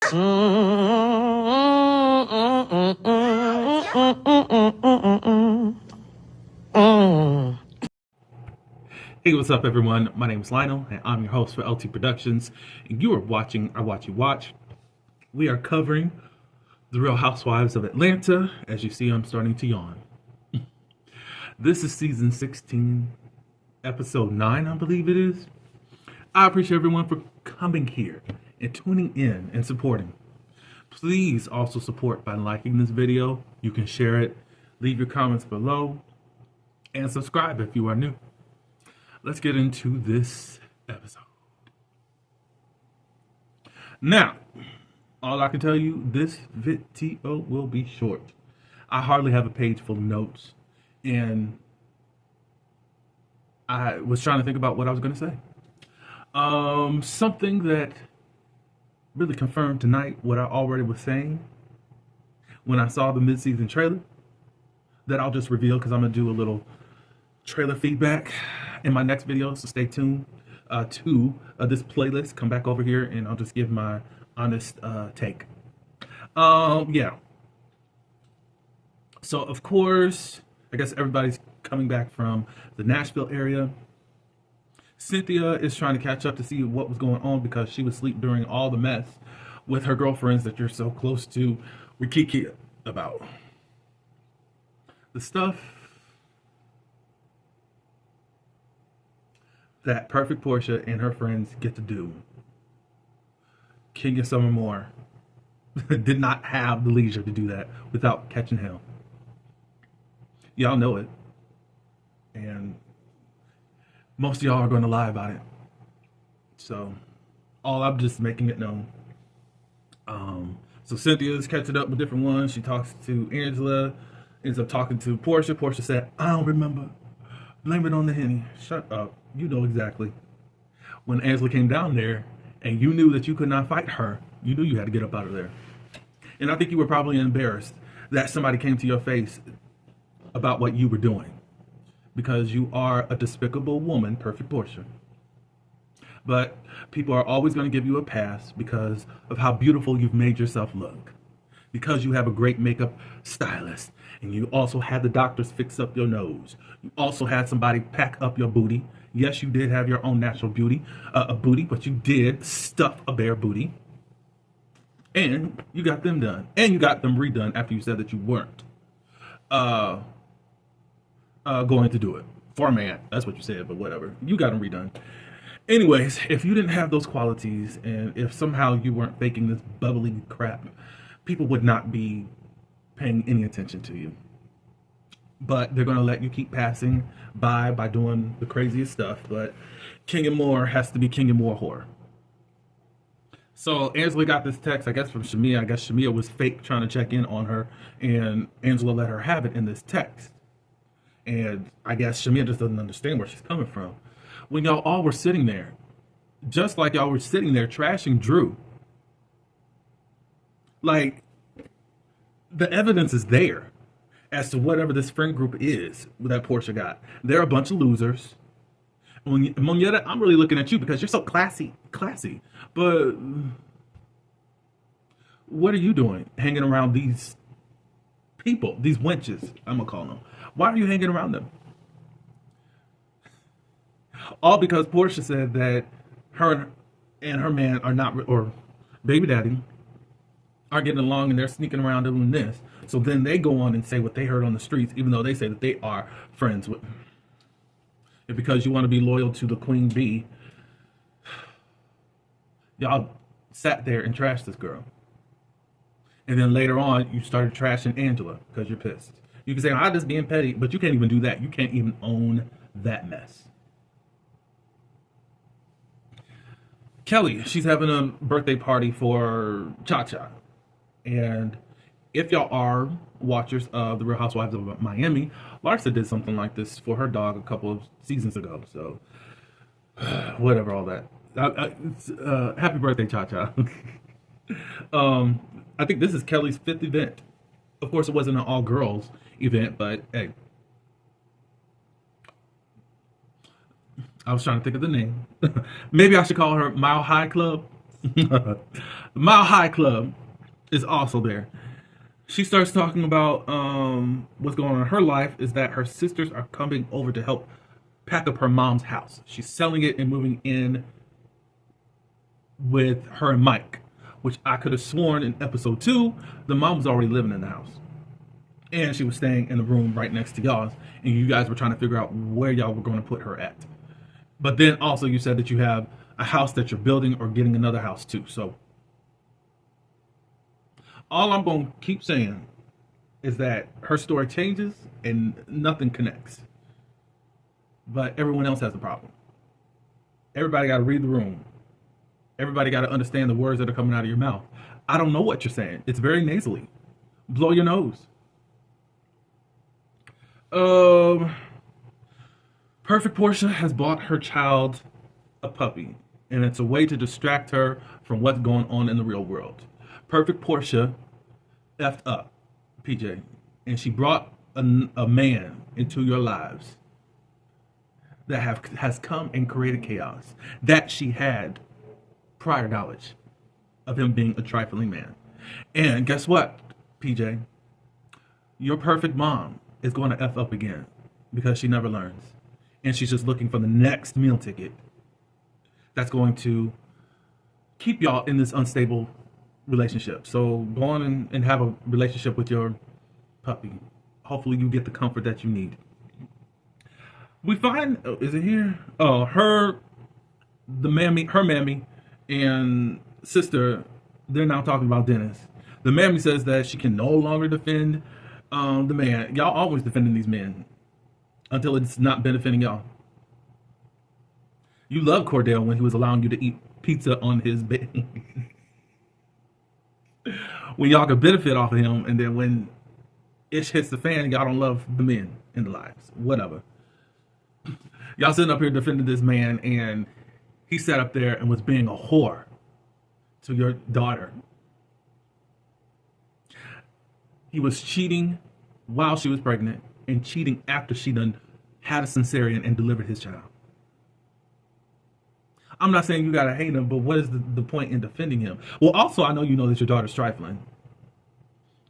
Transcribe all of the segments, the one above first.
Hey, what's up, everyone? My name is Lionel, and I'm your host for LT Productions. And you are watching I Watch You Watch. We are covering The Real Housewives of Atlanta. As you see, I'm starting to yawn. This is season 16, episode 9, I believe it is. I appreciate everyone for coming here and tuning in and supporting. Please also support by liking this video. You can share it, leave your comments below, and subscribe if you are new. Let's get into this episode. Now, all I can tell you, this video will be short. I hardly have a page full of notes, and I was trying to think about what I was going to say. Something that really confirmed tonight what I already was saying when I saw the mid-season trailer, that I'll just reveal because I'm going to do a little trailer feedback in my next video, so stay tuned to this playlist. Come back over here and I'll just give my honest take. Yeah. So of course, I guess everybody's coming back from the Nashville area. Cynthia is trying to catch up to see what was going on because she was asleep during all the mess with her girlfriends that you're so close to with Kiki about. The stuff that Perfect Portia and her friends get to do. King of Summer Moore did not have the leisure to do that without catching hell. Y'all know it. And most of y'all are going to lie about it. So, I'm just making it known. So Cynthia is catching up with different ones. She talks to Angela, ends up talking to Portia. Portia said, I don't remember. Blame it on the Henny. Shut up. You know exactly. When Angela came down there and you knew that you could not fight her, you knew you had to get up out of there. And I think you were probably embarrassed that somebody came to your face about what you were doing. Because you are a despicable woman, Perfect Portia. But people are always going to give you a pass because of how beautiful you've made yourself look. Because you have a great makeup stylist. And you also had the doctors fix up your nose. You also had somebody pack up your booty. Yes, you did have your own natural beauty, but you did stuff a bare booty. And you got them done. And you got them redone after you said that you weren't going to do it. For a man. That's what you said, but whatever. You got them redone. Anyways, if you didn't have those qualities, and if somehow you weren't faking this bubbly crap, people would not be paying any attention to you. But they're going to let you keep passing by doing the craziest stuff. But King and More has to be King and More whore. So Angela got this text, I guess, from Shamia. I guess Shamia was fake trying to check in on her, and Angela let her have it in this text. And I guess Shamia just doesn't understand where she's coming from. When y'all all were sitting there, just like y'all were sitting there trashing Drew, like, the evidence is there as to whatever this friend group is that Portia got. They're a bunch of losers. Monietta, I'm really looking at you because you're so classy. But what are you doing hanging around these people, these wenches, I'm going to call them? Why are you hanging around them? All because Portia said that her and her man are not, or baby daddy, are getting along and they're sneaking around doing this. So then they go on and say what they heard on the streets, even though they say that they are friends with. And because you want to be loyal to the queen bee, y'all sat there and trashed this girl. And then later on, you started trashing Angela because you're pissed. You can say, I'm just being petty, but you can't even do that. You can't even own that mess. Kelly, she's having a birthday party for Cha-Cha. And if y'all are watchers of The Real Housewives of Miami, Larsa did something like this for her dog a couple of seasons ago. So, whatever, all that. Happy birthday, Cha-Cha. I think this is Kelly's 5th event. Of course, it wasn't an all-girls event, but hey. I was trying to think of the name. Maybe I should call her Mile High Club. The Mile High Club is also there. She starts talking about what's going on in her life is that her sisters are coming over to help pack up her mom's house. She's selling it and moving in with her and Mike, which I could have sworn in episode 2, the mom was already living in the house. And she was staying in the room right next to y'all's, and you guys were trying to figure out where y'all were going to put her at. But then also you said that you have a house that you're building or getting another house too. So all I'm going to keep saying is that her story changes and nothing connects. But everyone else has a problem. Everybody got to read the room. Everybody got to understand the words that are coming out of your mouth. I don't know what you're saying. It's very nasally. Blow your nose. Perfect Portia has bought her child a puppy, and it's a way to distract her from what's going on in the real world. Perfect Portia effed up, PJ, and she brought a man into your lives that has come and created chaos that she had prior knowledge of him being a trifling man. And guess what, PJ? Your perfect mom is going to F up again because she never learns. And she's just looking for the next meal ticket that's going to keep y'all in this unstable relationship. So go on and have a relationship with your puppy. Hopefully you get the comfort that you need. We find, is it here? Oh, her mammy and sister, they're now talking about Dennis. The mammy says that she can no longer defend the man. Y'all always defending these men until it's not benefiting y'all. You love Cordell when he was allowing you to eat pizza on his bed. When y'all could benefit off of him, and then when ish hits the fan, y'all don't love the men in the lives. Whatever. Y'all sitting up here defending this man, and he sat up there and was being a whore to your daughter. He was cheating while she was pregnant and cheating after she done had a cesarean and delivered his child. I'm not saying you gotta hate him, but what is the point in defending him? Well, also, I know you know that your daughter's trifling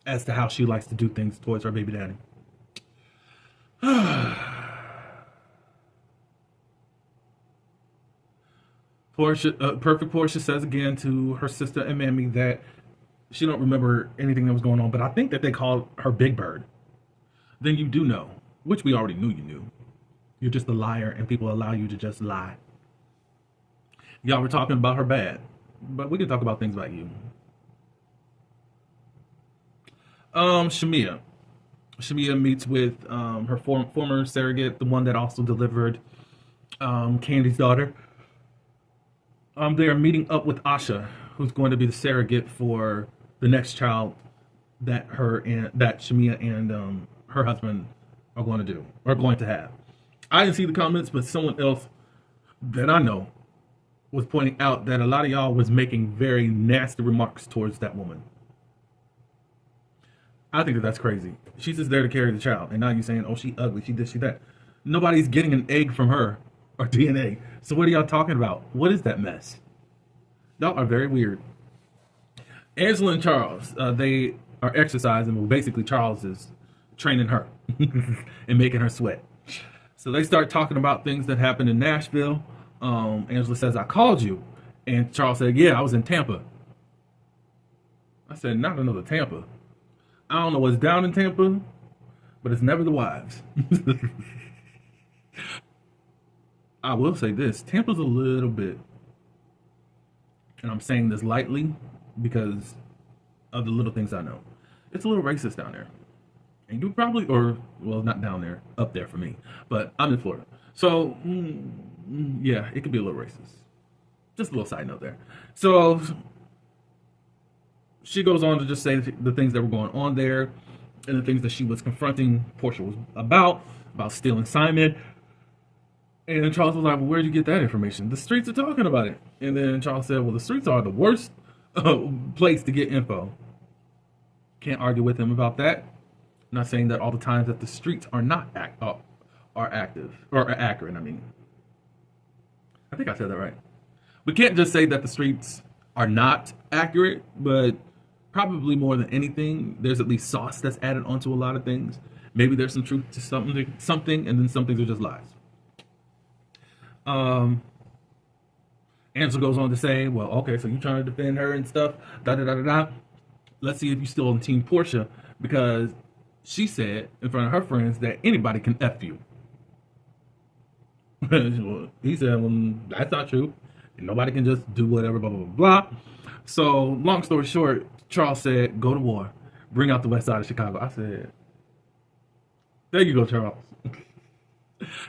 as to how she likes to do things towards her baby daddy. Perfect Portia says again to her sister and Mammy that she don't remember anything that was going on, but I think that they called her Big Bird. Then you do know, which we already knew you knew. You're just a liar, and people allow you to just lie. Y'all were talking about her bad, but we can talk about things about you. Shamia meets with her former surrogate, the one that also delivered Candy's daughter. They are meeting up with Asha, who's going to be the surrogate for the next child that Shamia and her husband are going to have. I didn't see the comments, but someone else that I know was pointing out that a lot of y'all was making very nasty remarks towards that woman. I think that's crazy. She's just there to carry the child, and now you're saying, oh, she ugly, she this, she that. Nobody's getting an egg from her or DNA. So what are y'all talking about? What is that mess? Y'all are very weird. Angela and Charles, they are exercising. Well, basically, Charles is training her and making her sweat. So they start talking about things that happened in Nashville. Angela says, I called you. And Charles said, yeah, I was in Tampa. I said, not another Tampa. I don't know what's down in Tampa, but it's never the wives. I will say this, Tampa's a little bit, and I'm saying this lightly because of the little things I know. It's a little racist down there. And you probably, well, not down there, up there for me, but I'm in Florida. So, yeah, it could be a little racist. Just a little side note there. So, she goes on to just say the things that were going on there and the things that she was confronting Portia was about stealing Simon. And then Charles was like, well, where'd you get that information? The streets are talking about it. And then Charles said, well, the streets are the worst place to get info. Can't argue with him about that. I'm not saying that all the times that the streets are not active or accurate. I mean, I think I said that right. We can't just say that the streets are not accurate, but probably more than anything, there's at least sauce that's added onto a lot of things. Maybe there's some truth to something, and then some things are just lies. Um, Ansel goes on to say, "Well, okay, so you're trying to defend her and stuff. Da da da da da. Let's see if you're still on Team Portia because she said in front of her friends that anybody can f you." He said, "Well, that's not true. Nobody can just do whatever." Blah blah blah blah. So, long story short, Charles said, "Go to war. Bring out the West Side of Chicago." I said, "There you go, Charles."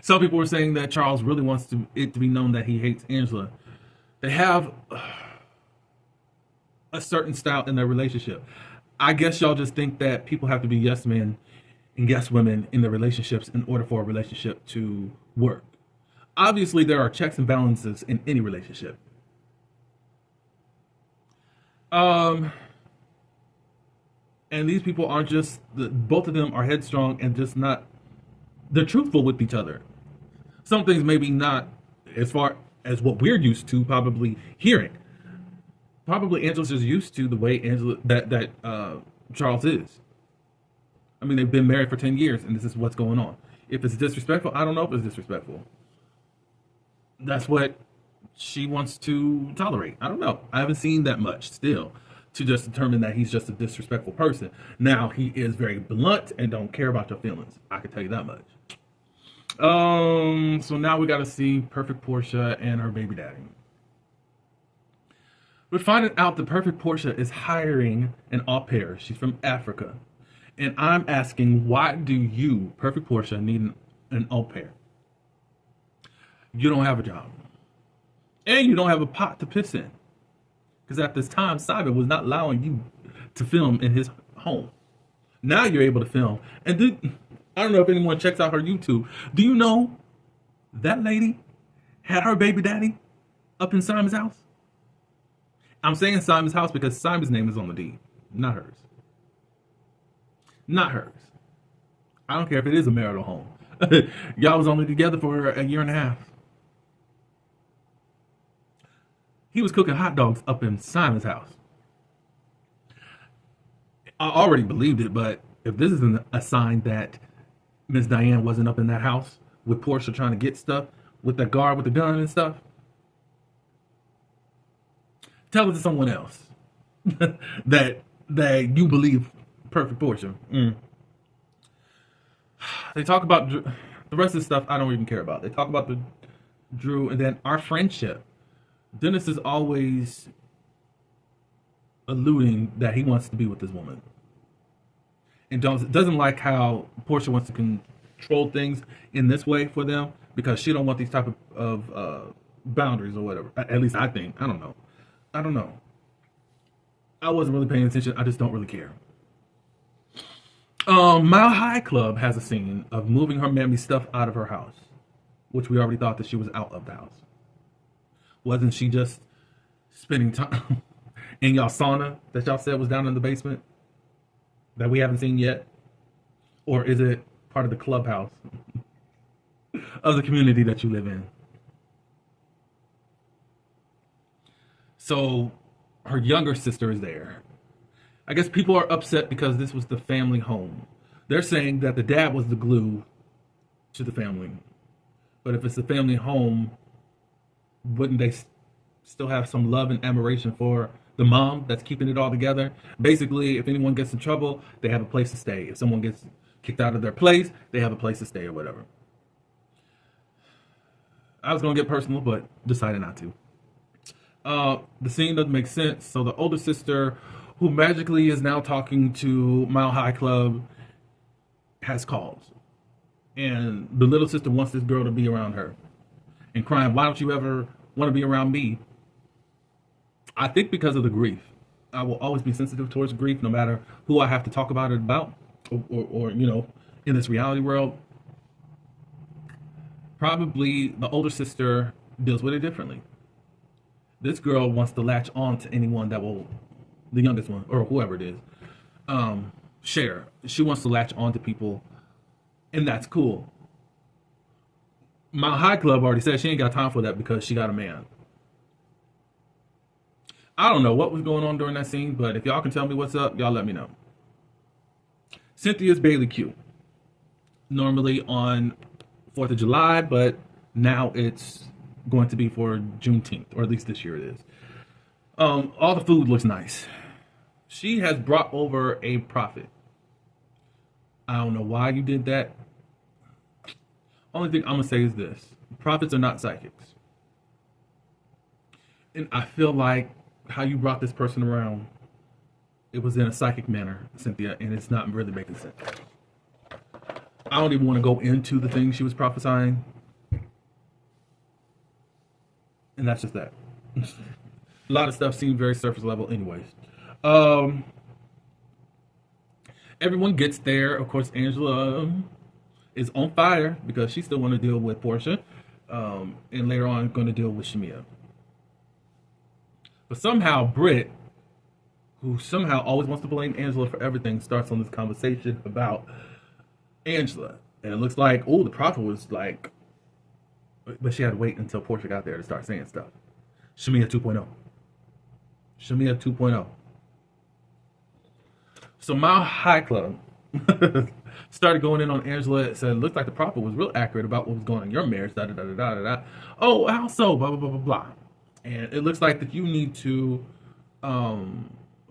Some people were saying that Charles really wants it to be known that he hates Angela. They have a certain style in their relationship. I guess y'all just think that people have to be yes men and yes women in their relationships in order for a relationship to work. Obviously, there are checks and balances in any relationship. Um, and these people aren't just both of them are headstrong and just not. They're truthful with each other. Some things maybe not as far as what we're used to probably hearing. Probably Angela's just used to the way Charles is. I mean, they've been married for 10 years, and this is what's going on. If it's disrespectful, I don't know if it's disrespectful. That's what she wants to tolerate. I don't know. I haven't seen that much still to just determine that he's just a disrespectful person. Now, he is very blunt and don't care about your feelings. I can tell you that much. So now we got to see Perfect Portia and her baby daddy. We're finding out that Perfect Portia is hiring an au pair. She's from Africa. And I'm asking, why do you, Perfect Portia, need an au pair? You don't have a job. And you don't have a pot to piss in. Because at this time, Simon was not allowing you to film in his home. Now you're able to film. And I don't know if anyone checks out her YouTube. Do you know that lady had her baby daddy up in Simon's house? I'm saying Simon's house because Simon's name is on the deed, not hers. Not hers. I don't care if it is a marital home. Y'all was only together for a year and a half. He was cooking hot dogs up in Simon's house. I already believed it, but if this isn't a sign that Miss Diane wasn't up in that house with Portia trying to get stuff with that guard with the gun and stuff, tell it to someone else that you believe Perfect Portia. They talk about the rest of the stuff I don't even care about. They talk about the Drew and then our friendship. Dennis is always alluding that he wants to be with this woman. And doesn't like how Portia wants to control things in this way for them because she don't want these type of boundaries or whatever. At least I think. I don't know. I wasn't really paying attention. I just don't really care. Mile High Club has a scene of moving her mammy stuff out of her house, which we already thought that she was out of the house. Wasn't she just spending time in y'all sauna that y'all said was down in the basement that we haven't seen yet? Or is it part of the clubhouse of the community that you live in? So her younger sister is there. I guess people are upset because this was the family home. They're saying that the dad was the glue to the family. But if it's the family home, wouldn't they still have some love and admiration for the mom that's keeping it all together? Basically, if anyone gets in trouble, they have a place to stay. If someone gets kicked out of their place, they have a place to stay or whatever. I was going to get personal, but decided not to. The scene doesn't make sense. So the older sister, who magically is now talking to Mile High Club, has calls. And the little sister wants this girl to be around her. And crying, why don't you ever want to be around me? I think because of the grief. I will always be sensitive towards grief, no matter who I have to talk about it about, or you know, in this reality world. Probably the older sister deals with it differently. This girl wants to latch on to anyone that will, the youngest one, or whoever it is, share. She wants to latch on to people, and that's cool. Mount High Club already said she ain't got time for that because she got a man. I don't know what was going on during that scene, but if y'all can tell me what's up, y'all let me know. Cynthia's Bailey Q. Normally on 4th of July, but now it's going to be for Juneteenth, or at least this year it is. All the food looks nice. She has brought over a prophet. I don't know why you did that. Only thing I'm gonna say is this: prophets are not psychics, and I feel like how you brought this person around, it was in a psychic manner, Cynthia, and it's not really making sense. I don't even want to go into the things she was prophesying, and that's just that. A lot of stuff seemed very surface level, anyways. Um, Everyone gets there. Of course, Angela is on fire because she still want to deal with Portia, and later on going to deal with Shamia. But somehow Britt, who somehow always wants to blame Angela for everything, starts on this conversation about Angela. And it looks like, oh, the prophet was like, but she had to wait until Portia got there to start saying stuff. Shamia 2.0. Shamia 2.0. So Mile High Club started going in on Angela and said, looks like the prophet was real accurate about what was going on in your marriage, da da da da da da. Oh, how so? Blah, blah, blah, blah, blah. And it looks like that you need to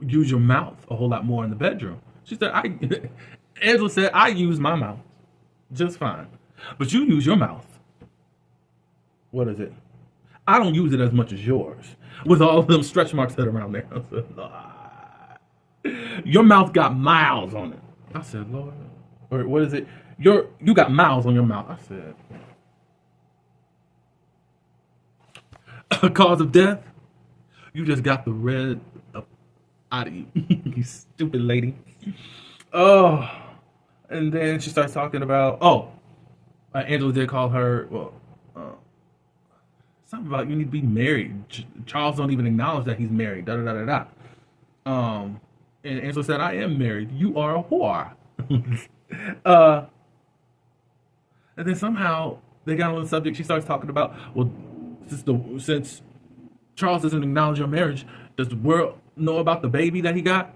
use your mouth a whole lot more in the bedroom. She said, Angela said, I use my mouth just fine. But you use your mouth. What is it? I don't use it as much as yours. With all of them stretch marks that are around there. I said, your mouth got miles on it. I said, Lord. Or what is it? You got miles on your mouth. I said, cause of death? You just got the red out of you. You stupid lady. Oh. And then she starts talking about, Angela did call her, something about you need to be married. Charles don't even acknowledge that he's married. Da da da da da. And Angela said, I am married. You are a whore. And then somehow they got on the subject. She starts talking about, well, since Charles doesn't acknowledge your marriage, does the world know about the baby that he got?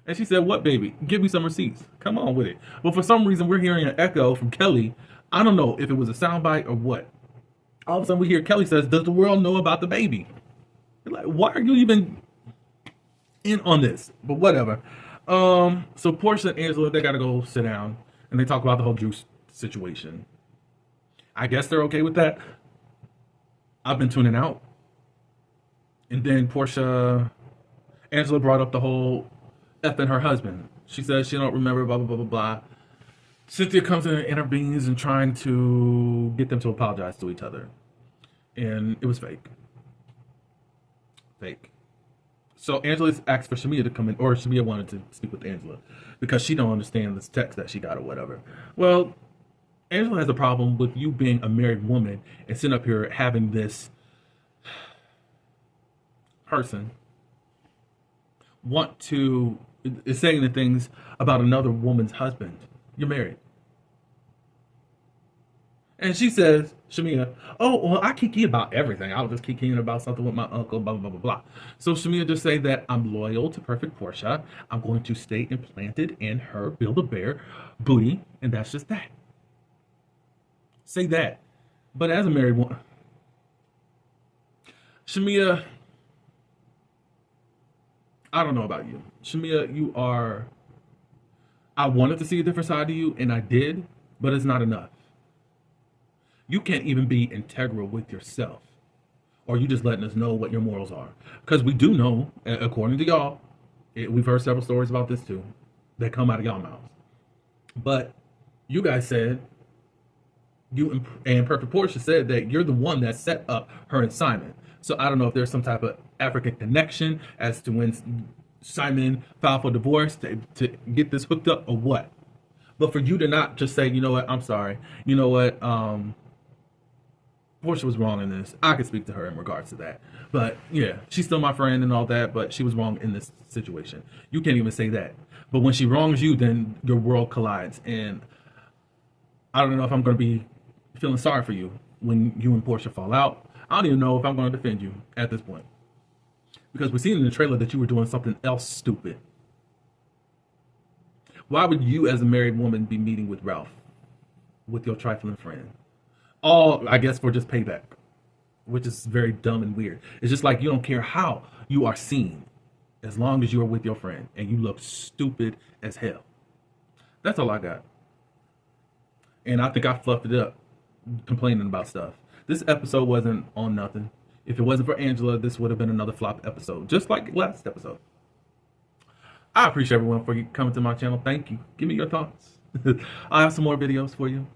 And she said, what baby? Give me some receipts. Come on with it. But for some reason, we're hearing an echo from Kelly. I don't know if it was a soundbite or what. All of a sudden, we hear Kelly says, does the world know about the baby? You're like, why are you even in on this? But whatever. So Portia and Angela, they got to go sit down. And they talk about the whole juice situation. I guess they're okay with that. I've been tuning out. And then Angela brought up the whole effing her husband. She says she don't remember, blah, blah, blah, blah, blah. Cynthia comes in and intervenes and trying to get them to apologize to each other. And it was fake. Fake. So Angela asked for Shamia to come in, or Shamia wanted to speak with Angela because she don't understand this text that she got or whatever. Well, Angela has a problem with you being a married woman and sitting up here having this person is saying the things about another woman's husband. You're married. And she says, Shamia, oh, well, I kiki about everything. I was just kikiing about something with my uncle, blah, blah, blah, blah. So Shamia just say that I'm loyal to Perfect Portia. I'm going to stay implanted in her Build-A-Bear booty. And that's just that. Say that. But as a married woman, Shamia, I don't know about you. Shamia, I wanted to see a different side of you, and I did, but it's not enough. You can't even be integral with yourself, or you just letting us know what your morals are. Because we do know, according to y'all, we've heard several stories about this too, that come out of y'all mouths. But you guys said, you and Perfect Portia said that you're the one that set up her and Simon. So I don't know if there's some type of African connection as to when Simon filed for divorce to get this hooked up or what. But for you to not just say, you know what, I'm sorry. You know what, Portia was wrong in this. I could speak to her in regards to that. But yeah, she's still my friend and all that, but she was wrong in this situation. You can't even say that. But when she wrongs you, then your world collides. And I don't know if I'm going to be feeling sorry for you when you and Portia fall out. I don't even know if I'm going to defend you at this point. Because we seen in the trailer that you were doing something else stupid. Why would you, as a married woman, be meeting with Ralph, with your trifling friend? All, I guess, for just payback, which is very dumb and weird. It's just like you don't care how you are seen, as long as you are with your friend, and you look stupid as hell. That's all I got. And I think I fluffed it up, complaining about stuff. This episode wasn't on nothing. If it wasn't for Angela, this would have been another flop episode, just like last episode. I appreciate everyone for coming to my channel. Thank you. Give me your thoughts. I have some more videos for you.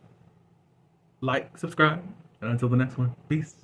Like, subscribe, and until the next one, peace.